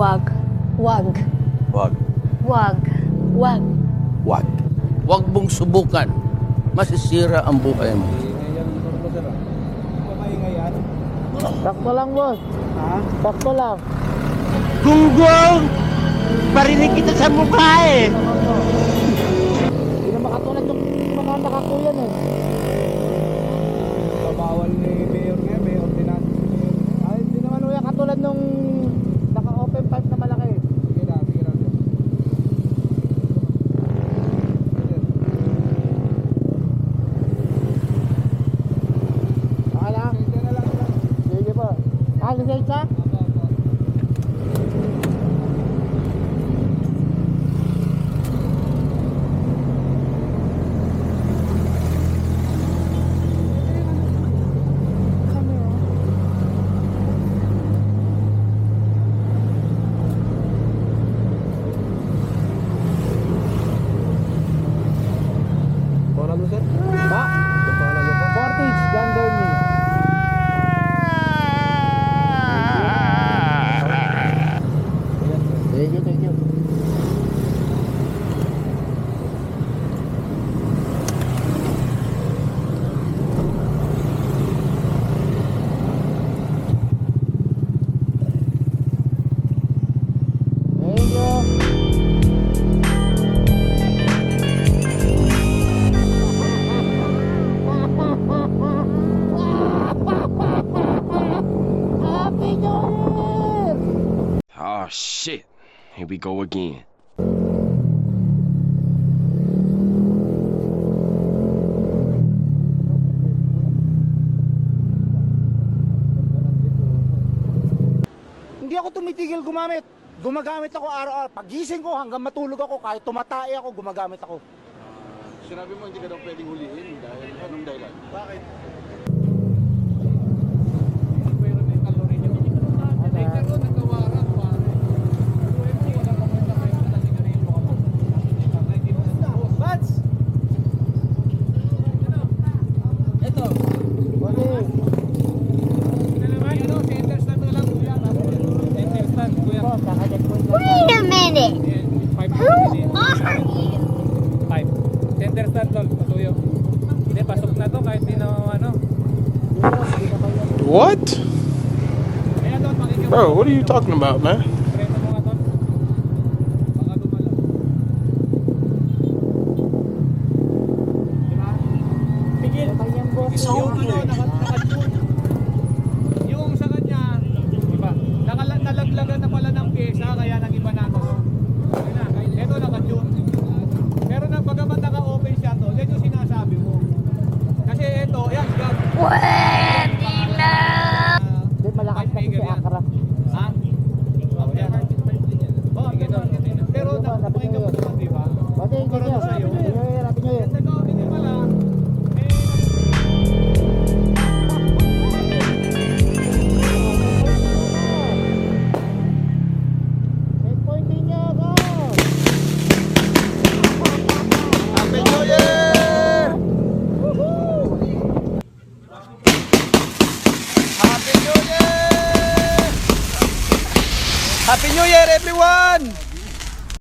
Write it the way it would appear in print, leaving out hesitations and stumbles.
Wag. Wag. Wag. Wag. Wag. Wag. Huwag mong subukan. Masisira ang buhay mo. Sakto lang, boss. Ha? Sakto lang. Gunggong! Parinig kita sa mukha eh! Hindi na makatulad yung mga nakakuyan eh. Bawal ni Mayor nga, may ordinance si Mayor. Ay, hindi naman uya katulad nung naka-open pipe na malaki. Sige na, sige na. Okay lang. Sige na lang. Sige po. Ah, lisensya? Pangalan mo, sir? Ba? Yung pangalan mo po? Portage, John Dermy. Thank you, thank you. Thank you. Happy New Year! Oh shit, here we go again. Hindi ako tumitigil gumamit. Gumagamit ako araw-araw. Pagising ko hanggang matulog ako, kahit tumatay ako, gumagamit ako. Sinabi mo hindi ka daw pwedeng huliin dahil anong dahilan? Bakit? Wait a minute. Who are you? 5. Center stand tol, patuyo. Hindi, pasok na to kahit di na ano. What? Ayan tol, makikita. Bro, what are you talking about, man? Preno mo nga tol. Baka dumalaw. Diba? Pigil. Yung sa kanya, diba? Nalaglagan na pala ng pyesa, kaya nang iba na to. Ayun na, ito naka-tune. Pero bagamat naka-open siya to, yan yung sinasabi mo. Kasi ito, ayan, gag. Pwede na. Hindi, malakas kasi si Akra. Ha? Oh, yan. Oh, pero napakinggan mo naman, di ba? O, thank you, Para sir. sa'yo. Happy New Year, Happy New Year. Kasi ikaw, hindi pala. Checkpoint din niya, go! Happy New Year! Happy New Year! Happy New Year, everyone!